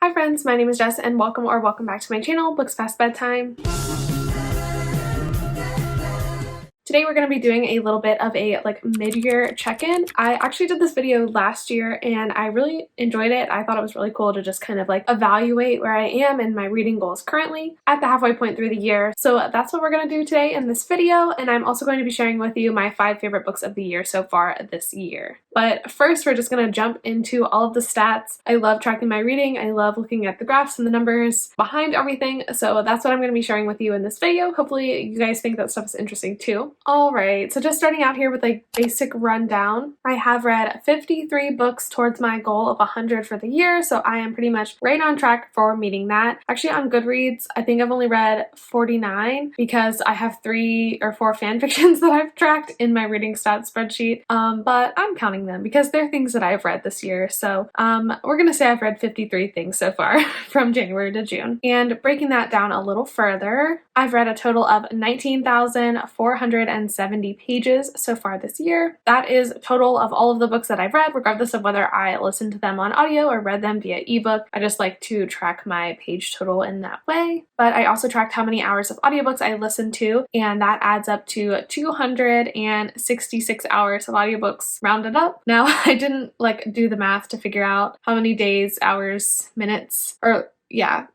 Hi friends, my name is Jess and welcome back to my channel, Books Past Bedtime. Today we're going to be doing a little bit of a mid-year check-in. I actually did this video last year and I really enjoyed it. I thought it was really cool to just kind of evaluate where I am and my reading goals currently at the halfway point through the year. So that's what we're going to do today in this video, and I'm also going to be sharing with you my 5 favorite books of the year so far this year. But first we're just going to jump into all of the stats. I love tracking my reading. I love looking at the graphs and the numbers behind everything. So that's what I'm going to be sharing with you in this video. Hopefully you guys think that stuff is interesting too. Alright, so just starting out here with a basic rundown. I have read 53 books towards my goal of 100 for the year, so I am pretty much right on track for meeting that. Actually on Goodreads, I think I've only read 49 because I have 3 or 4 fan fictions that I've tracked in my reading stats spreadsheet, but I'm counting them because they're things that I've read this year. So we're gonna say I've read 53 things so far from January to June. And breaking that down a little further, I've read a total of 19,470 pages so far this year. That is total of all of the books that I've read, regardless of whether I listened to them on audio or read them via ebook. I just like to track my page total in that way. But I also tracked how many hours of audiobooks I listened to, and that adds up to 266 hours of audiobooks rounded up. Now, I didn't do the math to figure out how many days, hours, minutes, or yeah,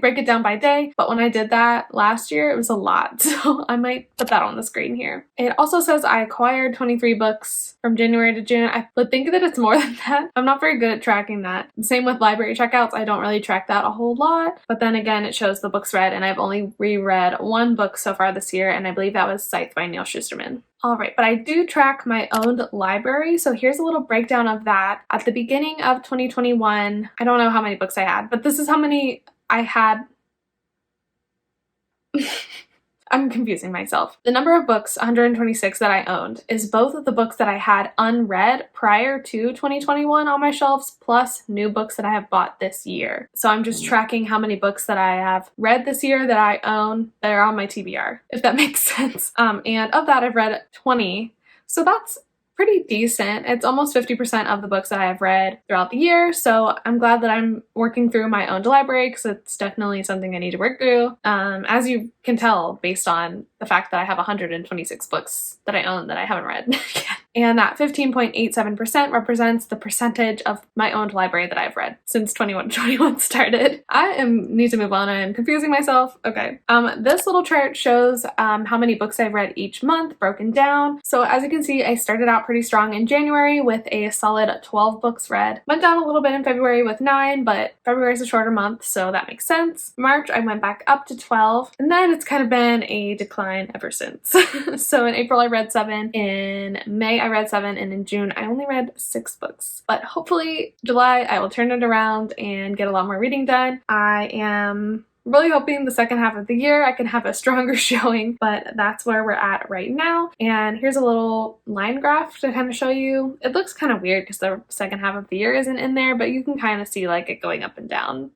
break it down by day, but when I did that last year, it was a lot, so I might put that on the screen here. It also says I acquired 23 books from January to June. I would think that it's more than that. I'm not very good at tracking that. Same with library checkouts. I don't really track that a whole lot, but then again, it shows the books read, and I've only reread 1 book so far this year, and I believe that was 𝗙𝗵𝗵𝗱 by Neil Shusterman. Alright, but I do track my owned library, so here's a little breakdown of that. At the beginning of 2021, I don't know how many books I had, but this is how many I had. I'm confusing myself. The number of books, 126, that I owned is both of the books that I had unread prior to 2021 on my shelves, plus new books that I have bought this year. So I'm just tracking how many books that I have read this year that I own that are on my TBR, if that makes sense. And of that, I've read 20. So that's pretty decent. It's almost 50% of the books that I have read throughout the year, so I'm glad that I'm working through my owned library because it's definitely something I need to work through. As you can tell based on the fact that I have 126 books that I own that I haven't read yet. And that 15.87% represents the percentage of my owned library that I've read since 2021 started. I need to move on. I am confusing myself. Okay. This little chart shows how many books I've read each month broken down. So as you can see, I started out pretty strong in January with a solid 12 books read. Went down a little bit in February with 9, but February is a shorter month, so that makes sense. March, I went back up to 12, and then it's kind of been a decline ever since. So in April, I read 7. In May, I read 7, and in June I only read 6 books. But hopefully July I will turn it around and get a lot more reading done. I am really hoping the second half of the year I can have a stronger showing, but that's where we're at right now. And here's a little line graph to kind of show you. It looks kind of weird because the second half of the year isn't in there, but you can kind of see it going up and down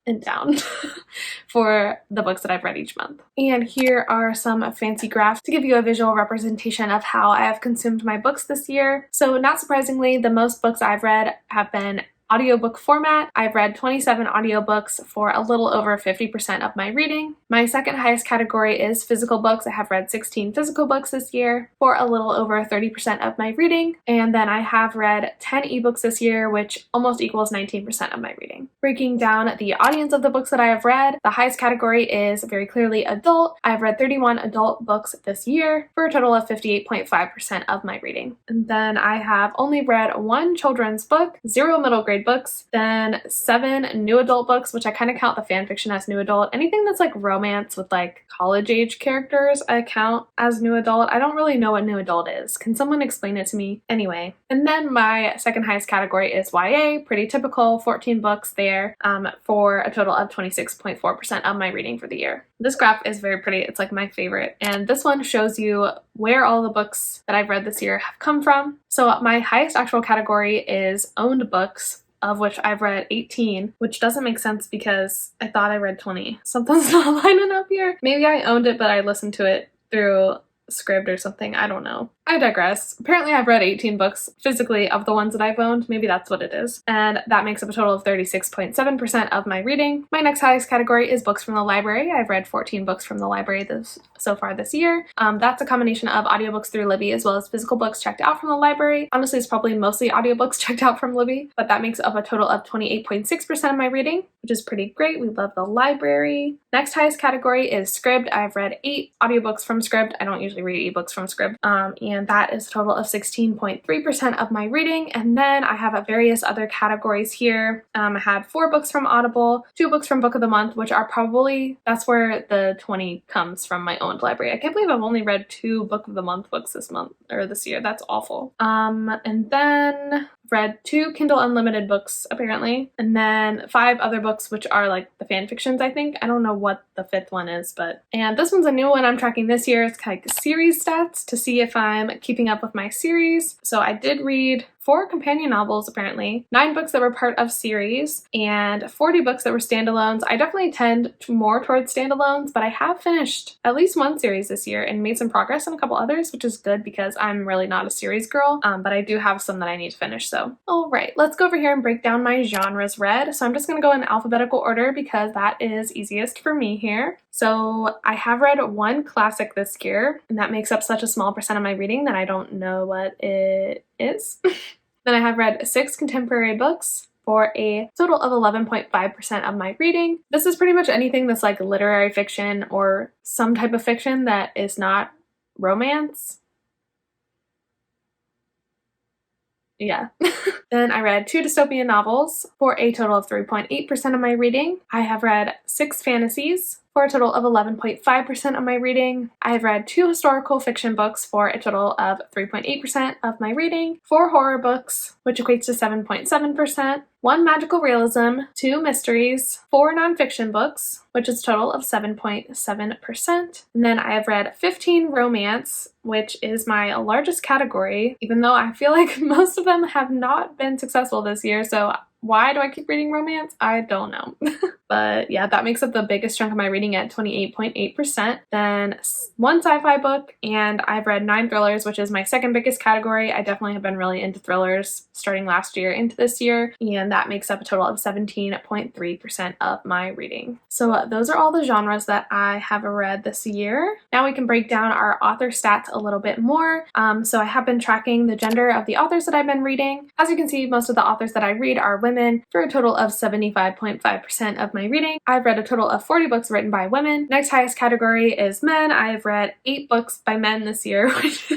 for the books that I've read each month. And here are some fancy graphs to give you a visual representation of how I have consumed my books this year. So not surprisingly, the most books I've read have been audiobook format. I've read 27 audiobooks for a little over 50% of my reading. My second highest category is physical books. I have read 16 physical books this year for a little over 30% of my reading. And then I have read 10 ebooks this year, which almost equals 19% of my reading. Breaking down the audience of the books that I have read, the highest category is very clearly adult. I've read 31 adult books this year for a total of 58.5% of my reading. And then I have only read 1 children's book, 0 middle grade books, then 7 new adult books, which I kind of count the fan fiction as new adult. Anything that's romance with college age characters I count as new adult. I don't really know what new adult is. Can someone explain it to me? Anyway. And then my second highest category is YA, pretty typical, 14 books there, for a total of 26.4% of my reading for the year. This graph is very pretty. It's my favorite. And this one shows you where all the books that I've read this year have come from. So my highest actual category is owned books, of which I've read 18, which doesn't make sense because I thought I read 20. Something's not lining up here. Maybe I owned it, but I listened to it through Scribd or something. I don't know. I digress. Apparently I've read 18 books physically of the ones that I've owned. Maybe that's what it is. And that makes up a total of 36.7% of my reading. My next highest category is books from the library. I've read 14 books from the library so far this year. That's a combination of audiobooks through Libby as well as physical books checked out from the library. Honestly, it's probably mostly audiobooks checked out from Libby, but that makes up a total of 28.6% of my reading, which is pretty great. We love the library. Next highest category is Scribd. I've read 8 audiobooks from Scribd. I don't usually read ebooks from Scribd. And that is a total of 16.3% of my reading. And then I have various other categories here. I had 4 books from Audible, 2 books from Book of the Month, which are probably, that's where the 20 comes from my owned library. I can't believe I've only read 2 Book of the Month books this month, or this year. That's awful. And then read 2 Kindle Unlimited books, apparently, and then 5 other books, which are like the fan fictions, I think. I don't know what the 5th one is, and this one's a new one I'm tracking this year. It's kind of like series stats to see if I'm keeping up with my series. So I did read 4 companion novels, apparently, 9 books that were part of series, and 40 books that were standalones. I definitely tend more towards standalones, but I have finished at least one series this year and made some progress on a couple others, which is good because I'm really not a series girl, but I do have some that I need to finish. So, all right, let's go over here and break down my genres read. So I'm just going to go in alphabetical order because that is easiest for me here. So I have read 1 classic this year, and that makes up such a small percent of my reading that I don't know what it is. Then I have read 6 contemporary books for a total of 11.5% of my reading. This is pretty much anything that's like literary fiction or some type of fiction that is not romance. Yeah. Then I read 2 dystopian novels for a total of 3.8% of my reading. I have read 6 fantasies for a total of 11.5% of my reading. I have read 2 historical fiction books for a total of 3.8% of my reading, 4 horror books, which equates to 7.7%, 1 magical realism, 2 mysteries, 4 nonfiction books, which is a total of 7.7%. And then I have read 15 romance, which is my largest category, even though I feel like most of them have not been successful this year. So why do I keep reading romance? I don't know. But yeah, that makes up the biggest chunk of my reading at 28.8%. Then 1 sci-fi book, and I've read 9 thrillers, which is my second biggest category. I definitely have been really into thrillers starting last year into this year, and that makes up a total of 17.3% of my reading. So those are all the genres that I have read this year. Now we can break down our author stats a little bit more. So I have been tracking the gender of the authors that I've been reading. As you can see, most of the authors that I read are women for a total of 75.5% of my reading. I've read a total of 40 books written by women. Next highest category is men. I have read 8 books by men this year, which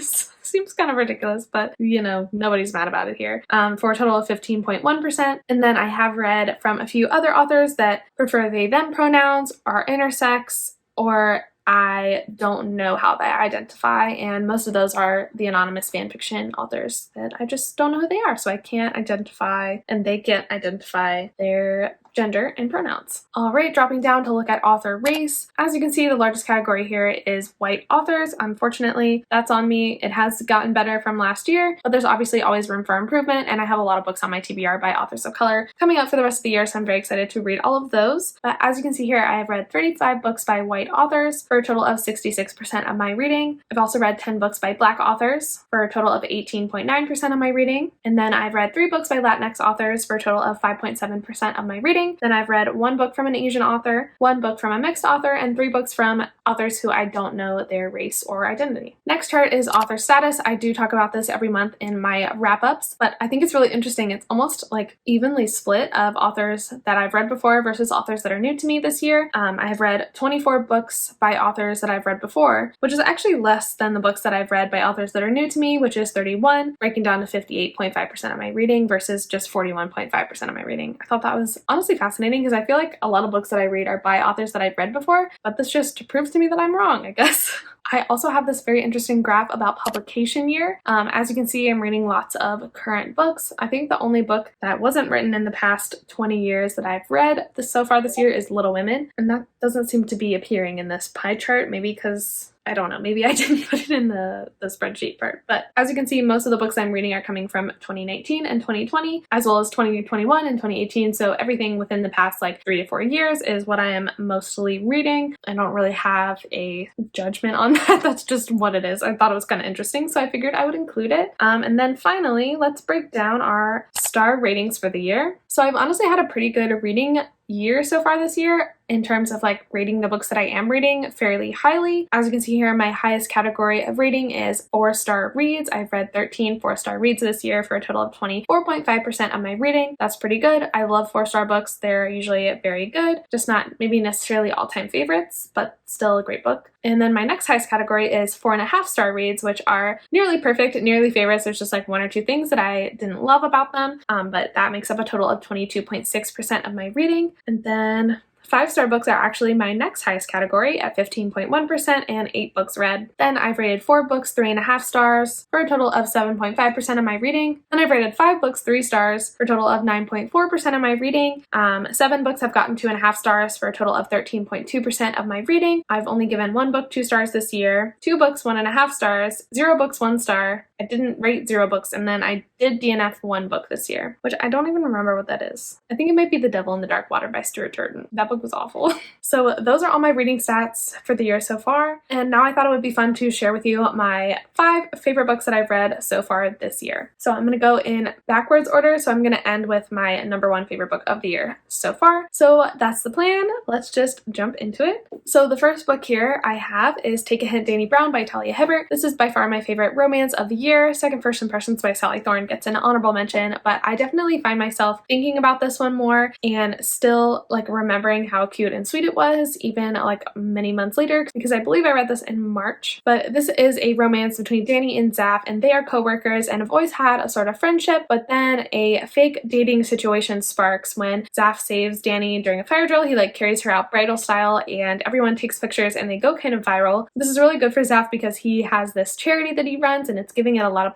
seems kind of ridiculous, but you know, nobody's mad about it here, for a total of 15.1%. And then I have read from a few other authors that prefer they them pronouns, are intersex, or I don't know how they identify, and most of those are the anonymous fanfiction authors that I just don't know who they are, so I can't identify, and they can't identify their gender and pronouns. Alright, dropping down to look at author race. As you can see, the largest category here is white authors. Unfortunately, that's on me. It has gotten better from last year, but there's obviously always room for improvement, and I have a lot of books on my TBR by authors of color coming out for the rest of the year, so I'm very excited to read all of those. But as you can see here, I have read 35 books by white authors for a total of 66% of my reading. I've also read 10 books by black authors for a total of 18.9% of my reading. And then I've read 3 books by Latinx authors for a total of 5.7% of my reading. Then I've read 1 book from an Asian author, 1 book from a mixed author, and 3 books from authors who I don't know their race or identity. Next chart is author status. I do talk about this every month in my wrap-ups, but I think it's really interesting. It's almost like evenly split of authors that I've read before versus authors that are new to me this year. I have read 24 books by authors that I've read before, which is actually less than the books that I've read by authors that are new to me, which is 31, breaking down to 58.5% of my reading versus just 41.5% of my reading. I thought that was honestly fascinating because I feel like a lot of books that I read are by authors that I've read before, but this just proves to me that I'm wrong, I guess. I also have this very interesting graph about publication year. As you can see, I'm reading lots of current books. I think the only book that wasn't written in the past 20 years that I've read so far this year is Little Women, and that doesn't seem to be appearing in this pie chart, maybe because I don't know, maybe I didn't put it in the spreadsheet part. But as you can see, most of the books I'm reading are coming from 2019 and 2020, as well as 2021 and 2018. So everything within the past like 3 to 4 years is what I am mostly reading. I don't really have a judgment on That's just what it is. I thought it was kind of interesting, so I figured I would include it. And then finally, let's break down our star ratings for the year. So I've honestly had a pretty good reading year so far this year in terms of like rating the books that I am reading fairly highly. As you can see here, my highest category of rating is 4-star reads. I've read 13 4-star reads this year for a total of 24.5% of my reading. That's pretty good. I love 4-star books. They're usually very good, just not maybe necessarily all-time favorites, but still a great book. And then my next highest category is 4.5-star reads, which are nearly perfect, nearly favorites. There's just like 1 or 2 things that I didn't love about them, but that makes up a total of 22.6% of my reading. And then 5-star books are actually my next highest category at 15.1% and 8 books read. Then I've rated 4 books 3.5 stars for a total of 7.5% of my reading. Then I've rated 5 books 3 stars for a total of 9.4% of my reading. 7 books have gotten 2.5 stars for a total of 13.2% of my reading. I've only given 1 book 2 stars this year, 2 books 1.5 stars, 0 books 1 star. I didn't rate 0 books, and then I did DNF 1 book this year, which I don't even remember what that is. I think it might be The Devil in the Dark Water by Stuart Turton. That book was awful. So those are all my reading stats for the year so far, and now I thought it would be fun to share with you my 5 favorite books that I've read so far this year. So I'm going to go in backwards order, so I'm going to end with my number 1 favorite book of the year so far. So that's the plan. Let's just jump into it. So the first book here I have is Take a Hint, Dani Brown by Talia Hibbert. This is by far my favorite romance of the year. Second First Impressions by Sally Thorne gets an honorable mention, but I definitely find myself thinking about this one more and still like remembering how cute and sweet it was, even like many months later, because I believe I read this in March. But this is a romance between Dani and Zaph, and they are co-workers and have always had a sort of friendship, but then a fake dating situation sparks when Zaph saves Dani during a fire drill. He like carries her out bridal style and everyone takes pictures and they go kind of viral. This is really good for Zaph because he has this charity that he runs and it's giving it a lot of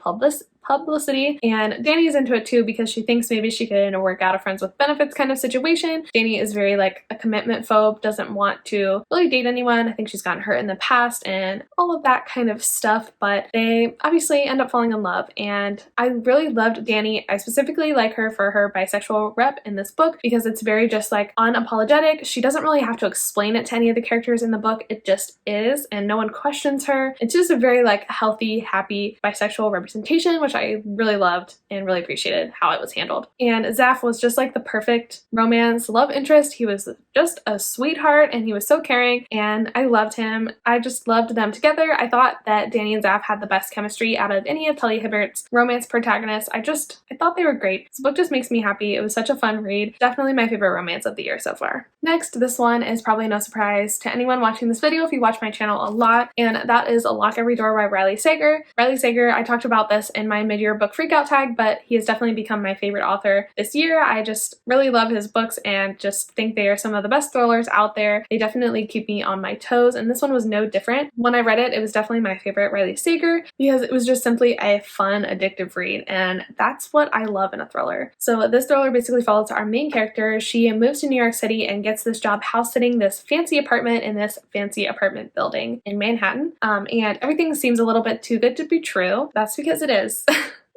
publicity, and Dani is into it too because she thinks maybe she can work out a friends with benefits kind of situation. Dani is very like a commitment phobe, doesn't want to really date anyone. I think she's gotten hurt in the past and all of that kind of stuff, but they obviously end up falling in love, and I really loved Dani. I specifically like her for her bisexual rep in this book because it's very just like unapologetic. She doesn't really have to explain it to any of the characters in the book. It just is, and no one questions her. It's just a very like healthy, happy bisexual representation, which I really loved and really appreciated how it was handled. And Zaph was just like the perfect romance love interest. He was just a sweetheart and he was so caring and I loved him. I just loved them together. I thought that Dani and Zaph had the best chemistry out of any of Talia Hibbert's romance protagonists. I thought they were great. This book just makes me happy. It was such a fun read. Definitely my favorite romance of the year so far. Next, this one is probably no surprise to anyone watching this video if you watch my channel a lot, and that is Lock Every Door by Riley Sager. Riley Sager, I talked about this in my mid-year book freakout tag, but he has definitely become my favorite author this year. I just really love his books and just think they are some of the best thrillers out there. They definitely keep me on my toes, and this one was no different. When I read it, it was definitely my favorite Riley Sager because it was just simply a fun, addictive read, and that's what I love in a thriller. So this thriller basically follows our main character. She moves to New York City and gets this job house sitting this fancy apartment in this fancy apartment building in Manhattan, and everything seems a little bit too good to be true. That's because it is.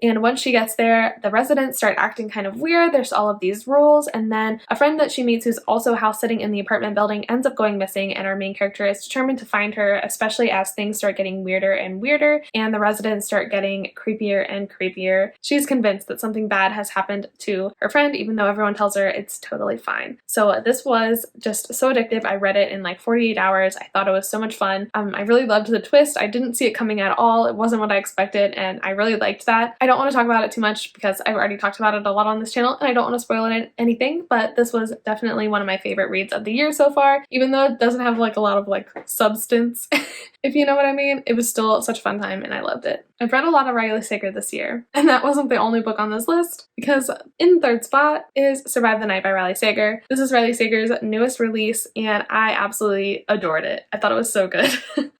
And once she gets there, the residents start acting kind of weird. There's all of these rules, and then a friend that she meets who's also house sitting in the apartment building ends up going missing, and our main character is determined to find her, especially as things start getting weirder and weirder and the residents start getting creepier and creepier. She's convinced that something bad has happened to her friend, even though everyone tells her it's totally fine. So this was just so addictive. I read it in like 48 hours. I thought it was so much fun. I really loved the twist. I didn't see it coming at all. It wasn't what I expected, and I really liked that. I don't want to talk about it too much because I've already talked about it a lot on this channel and I don't want to spoil anything, but this was definitely one of my favorite reads of the year so far, even though it doesn't have like a lot of like substance. If you know what I mean. It was still such a fun time and I loved it. I've read a lot of Riley Sager this year, and that wasn't the only book on this list because in third spot is Survive the Night by Riley Sager. This is Riley Sager's newest release and I absolutely adored it. I thought it was so good.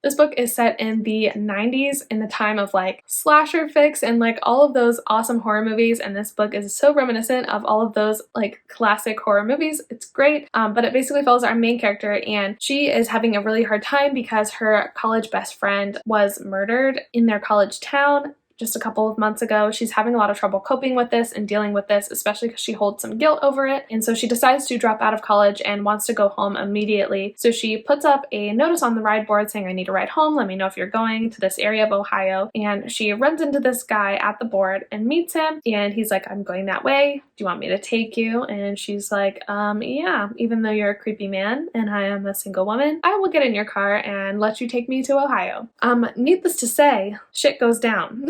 This book is set in the 90s in the time of like slasher fix and like all of those awesome horror movies, and this book is so reminiscent of all of those like classic horror movies. It's great, but it basically follows our main character and she is having a really hard time because her college best friend was murdered in their college town just a couple of months ago. She's having a lot of trouble coping with this and dealing with this, especially because she holds some guilt over it. And so she decides to drop out of college and wants to go home immediately. So she puts up a notice on the ride board saying, I need a ride home. Let me know if you're going to this area of Ohio. And she runs into this guy at the board and meets him. And he's like, I'm going that way. Do you want me to take you? And she's like, yeah, even though you're a creepy man and I am a single woman, I will get in your car and let you take me to Ohio. Needless to say, shit goes down.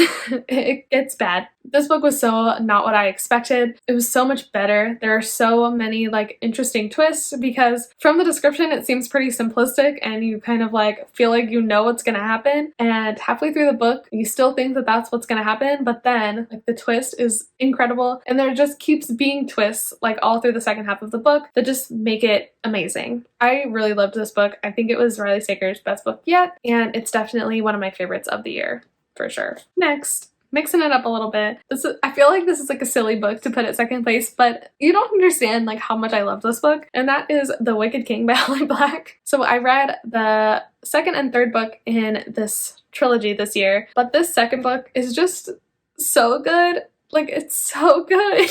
It gets bad. This book was so not what I expected. It was so much better. There are so many like interesting twists because from the description it seems pretty simplistic and you kind of like feel like you know what's gonna happen, and halfway through the book you still think that that's what's gonna happen, but then like the twist is incredible, and there just keeps being twists like all through the second half of the book that just make it amazing. I really loved this book. I think it was Riley Sager's best book yet, and it's definitely one of my favorites of the year for sure. Next, mixing it up a little bit. I feel like this is like a silly book to put at second place, but you don't understand like how much I love this book, and that is The Wicked King by Holly Black. So I read the second and third book in this trilogy this year, but this second book is just so good. Like, it's so good.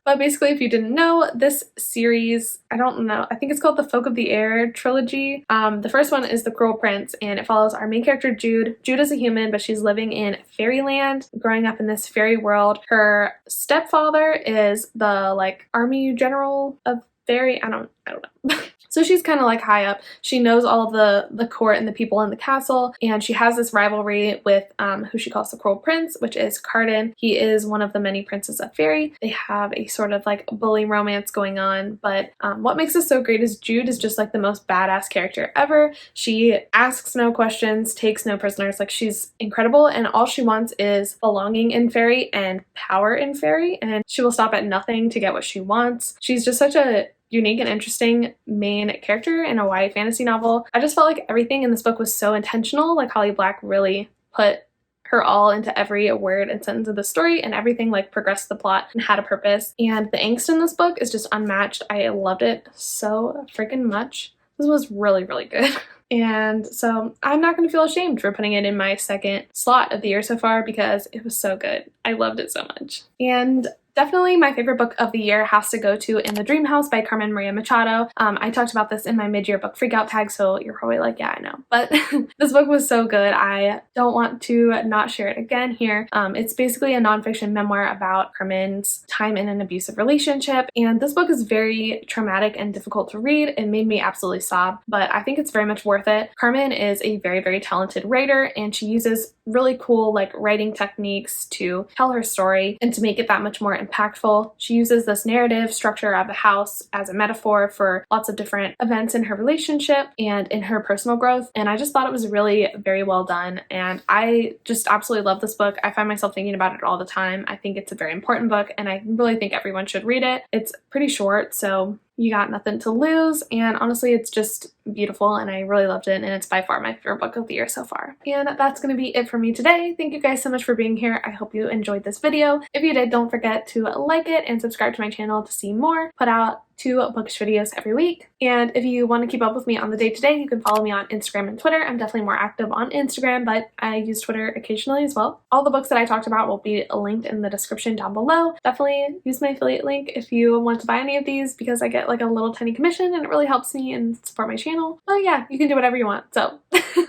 But basically, if you didn't know, this series, I don't know, I think it's called the 𝗏 trilogy. The first one is The Cruel Prince, and it follows our main character, Jude. Jude is a human, but she's living in fairyland, growing up in this fairy world. Her stepfather is the, like, army general of fairy, I don't know. So she's kind of like high up. She knows all of the court and the people in the castle, and she has this rivalry with who she calls the Cruel Prince, which is Cardan. He is one of the many princes of fairy. They have a sort of like bully romance going on, but what makes this so great is Jude is just like the most badass character ever. She asks no questions, takes no prisoners. Like, she's incredible, and all she wants is belonging in fairy and power in fairy, and she will stop at nothing to get what she wants. She's just such a unique and interesting main character in a YA fantasy novel. I just felt like everything in this book was so intentional. Like, Holly Black really put her all into every word and sentence of the story, and everything like progressed the plot and had a purpose. And the angst in this book is just unmatched. I loved it so freaking much. This was really, really good. And so I'm not going to feel ashamed for putting it in my second slot of the year so far because it was so good. I loved it so much. And definitely my favorite book of the year has to go to In the Dream House by Carmen Maria Machado. I talked about this in my mid-year book freakout tag, so you're probably like, yeah, I know. But this book was so good. I don't want to not share it again here. It's basically a nonfiction memoir about Carmen's time in an abusive relationship, and this book is very traumatic and difficult to read. It made me absolutely sob, but I think it's very much worth it. Carmen is a very, very talented writer, and she uses really cool like writing techniques to tell her story and to make it that much more impactful. She uses this narrative structure of the house as a metaphor for lots of different events in her relationship and in her personal growth, and I just thought it was really very well done, and I just absolutely love this book. I find myself thinking about it all the time. I think it's a very important book, and I really think everyone should read it. It's pretty short, so you got nothing to lose, and honestly it's just beautiful, and I really loved it, and it's by far my favorite book of the year so far. And that's going to be it for me today. Thank you guys so much for being here. I hope you enjoyed this video. If you did, don't forget to like it and subscribe to my channel to see more. Put out 2 bookish videos every week. And if you want to keep up with me on the day-to-day, you can follow me on Instagram and Twitter. I'm definitely more active on Instagram, but I use Twitter occasionally as well. All the books that I talked about will be linked in the description down below. Definitely use my affiliate link if you want to buy any of these because I get like a little tiny commission and it really helps me and support my channel. But yeah, you can do whatever you want. So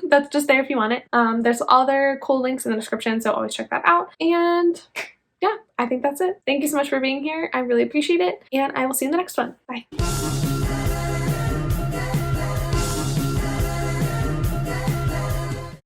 that's just there if you want it. There's other cool links in the description, so always check that out. And yeah, I think that's it. Thank you so much for being here. I really appreciate it, and I will see you in the next one. Bye.